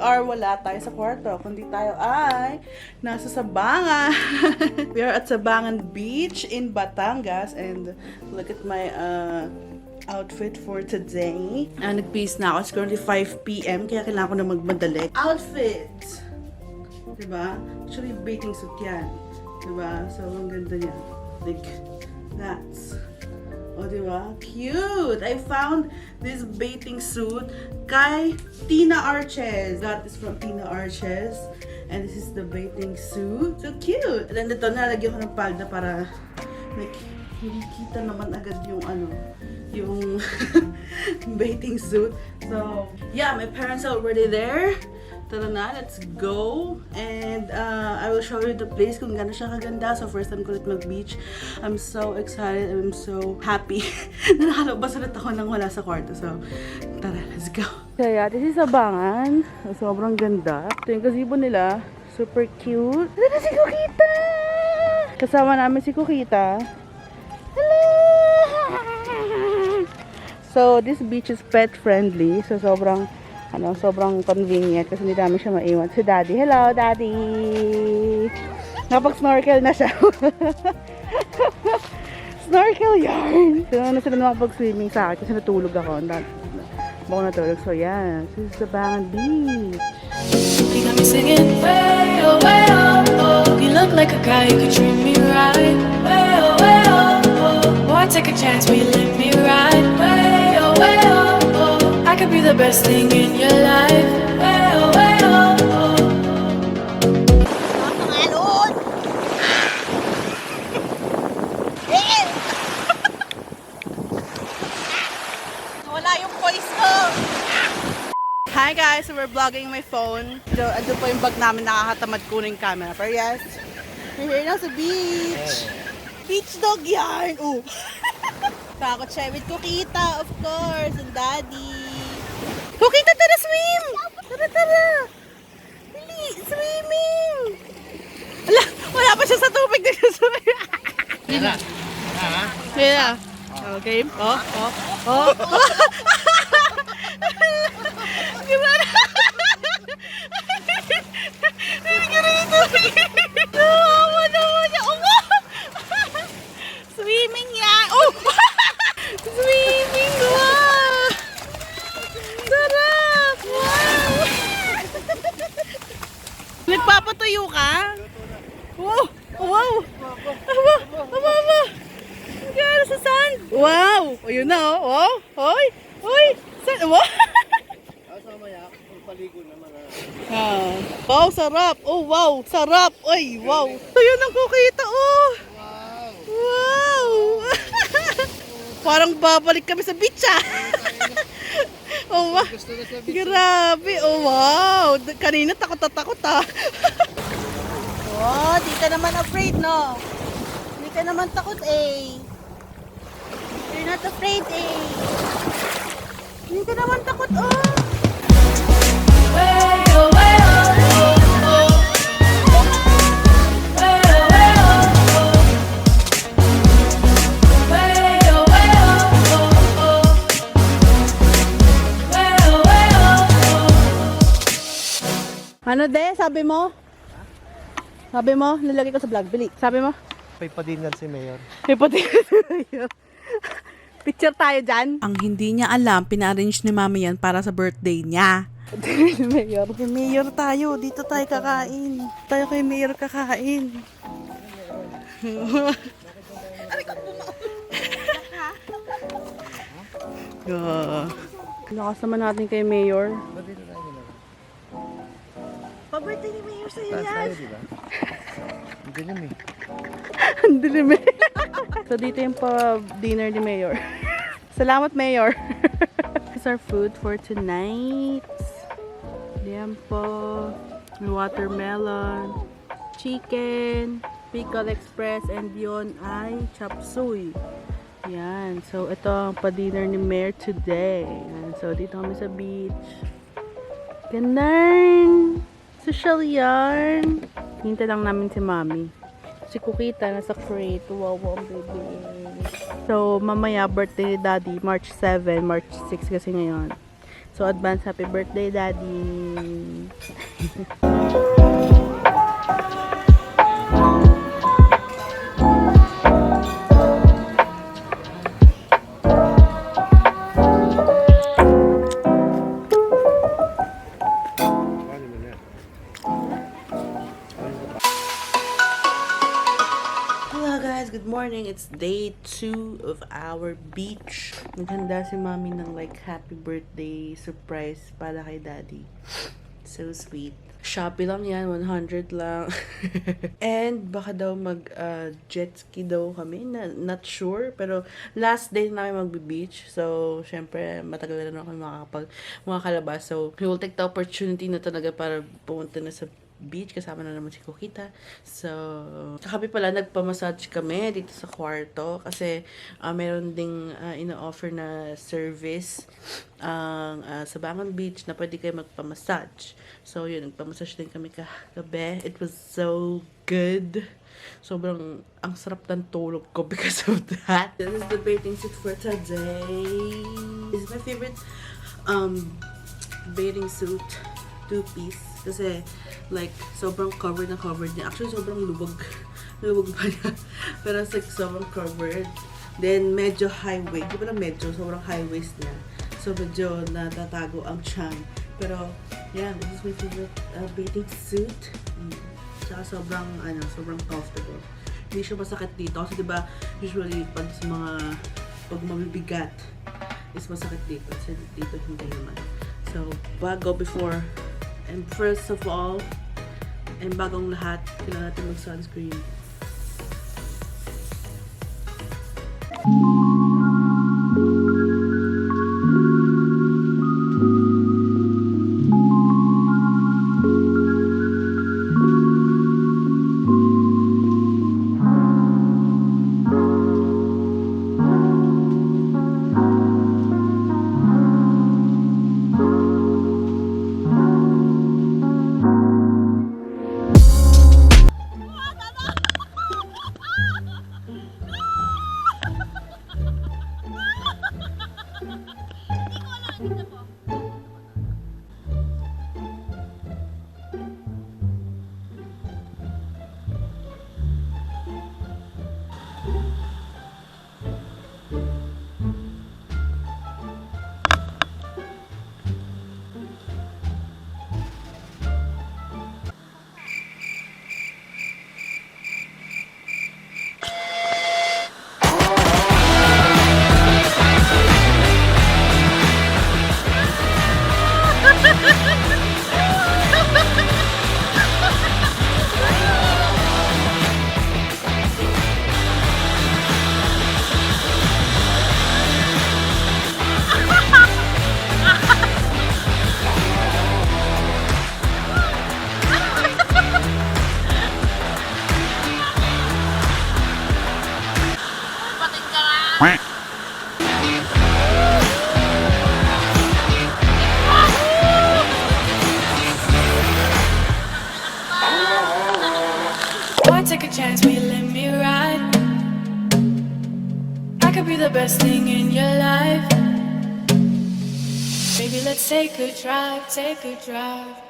are wala tayo sa kwarto, kundi tayo ay nasa Sabangan. We are at Sabangan Beach in Batangas, and look at my outfit for today. Nag-peace na ako. It's currently 5 p.m. kaya kailangan ko na magmadali. Outfit! Diba? Actually, bathing suit yan. Diba? So, ang ganda niya. Like, that's... Oh, diba? Cute! I found this bathing suit kay Tina Arches. Got this from Tina Arches. And this is the bathing suit. So cute! And then ito, nalagyan ko ng palda para like, hindi kita naman agad yung ano, yung bathing suit. So, yeah, my parents are already there. Tara na, let's go. And I will show you the place kung gano'n siya kaganda. So first time ko ulit mag-beach. I'm so excited. I'm so happy na nakalabas ulit ako nang wala sa kwarto. So tara, let's go. So yeah, this is Sabangan. Sobrang ganda. Ito yung gazebo nila. Super cute. Ito na si Kukita! Kasama namin si Kukita. Hello! So this beach is pet friendly. So sobrang convenient kasi hindi namin siya maiwan. Si Daddy. Hello, Daddy! Napag-snorkel na siya. Snorkel yarn! So, na sila nakapag-swimming sa akin kasi natulog ako. Bako natulog. So, yan. This is Sabangan Beach. You got me singing way oh, oh. You look like a guy who could treat me right. Way oh, oh. Boy, take a chance, will you let me ride? Way oh, oh. I could be the best thing in your life. Way oh, oh. Wala yung voice ko! Hi guys! So we're vlogging my phone. Ando po yung bag namin, nakakatamad kunin camera. Pero yes, we're here now sa beach. Beach dog yarn! Ooh! Takot siya with Kukita, of course, and Daddy. Kukita, tara swim! Tara, tara! Dali, swimming! Wala pa siya sa tubig na siya swimming. Tara. Yeah. Okay. Oh. Gimana? Swimming yan! Oh! Swimming! Wow! Sarap! Wow! Nagpapatuyo ka? Wow! Wow! Aba! Gano'n sa sand? Wow! Ayun na oh! Wow! Hoy! Hoy! Saan? Wow! Mamaya, paligo naman. Wow! Sarap! Oh wow! Sarap! Ay! Wow! Ayun ang Kukita oh! Wow! Parang babalik kami sa beach ah! Oh wow! Grabe! Oh wow! Kanina takot ah! Oh, di ka naman afraid no? Di ka naman takot eh! You're not afraid eh! Di ka naman takot oh! Way oh, way oh. Ano de? Sabi mo? Sabi mo? Nilagay ko sa vlog. Bili. Sabi mo? May pa-dinner si Mayor. May pati. Picture tayo dyan. Ang hindi niya alam, pina-arrange ni mama yan para sa birthday niya. Mayor. Kay Mayor tayo. Dito tayo kakain. Tayo kay Mayor kakain. Nakasama natin kay Mayor. Pa-birthday ni Mayor sa'yo yan. Diba? Ang ganyan eh. Ang dilim eh. So dito yung pa-dinner ni Mayor. Salamat Mayor. This is our food for tonight. Diyan po. May watermelon, chicken, pickle express, and yun ay chop suey. Yan. So ito ang pa-dinner ni Mayor today. Yan. So dito kami sa beach. Ganun! Social yarn. Hintay lang namin si Mami. Si Kukita nasa crate. Wow, ang baby. So, mamaya birthday ni Daddy, March 7, March 6 kasi ngayon. So, advance happy birthday, Daddy! Paano mo na? Hello guys, good morning. It's day 2 of our beach. Naghanda si Mami ng like happy birthday surprise para kay Daddy. So sweet. Shopee lang yan, 100 lang. And baka daw mag jet ski daw kami, not sure. Pero last day na namin magbe-beach. So, syempre, matagal na kami makakalabas. So, we will take the opportunity na talaga para pumunta na sa beach, kasama na naman si Kokita. So, kakabi pala, nagpamassage kami dito sa kwarto kasi meron ding ina-offer na service ang sa Bangon Beach na pwede kayo magpamassage. So, yun, nagpamassage din kami kagabi. It was so good. Sobrang, ang sarap ng tulog ko because of that. This is the bathing suit for today. This is my favorite bathing suit, 2-piece. Kasi, like, sobrang covered na covered niya. Actually, sobrang lubog. Lubog pa niya. Pero, like, sobrang covered. Then, medyo high waist. Di ba na medyo? Sobrang high waist niya. So, medyo natatago ang tiyan. Pero, yeah, this is my favorite bathing suit. Tsaka sobrang comfortable. Hindi siya masakit dito. Kasi, di ba, usually, pag mabibigat, is masakit dito. Kasi dito, hindi naman. So, before, and first of all, and bagong lahat, kailangan natin mag-sunscreen. Why take a chance? Will you let me ride? I could be the best thing in your life. Baby, let's take a drive, take a drive.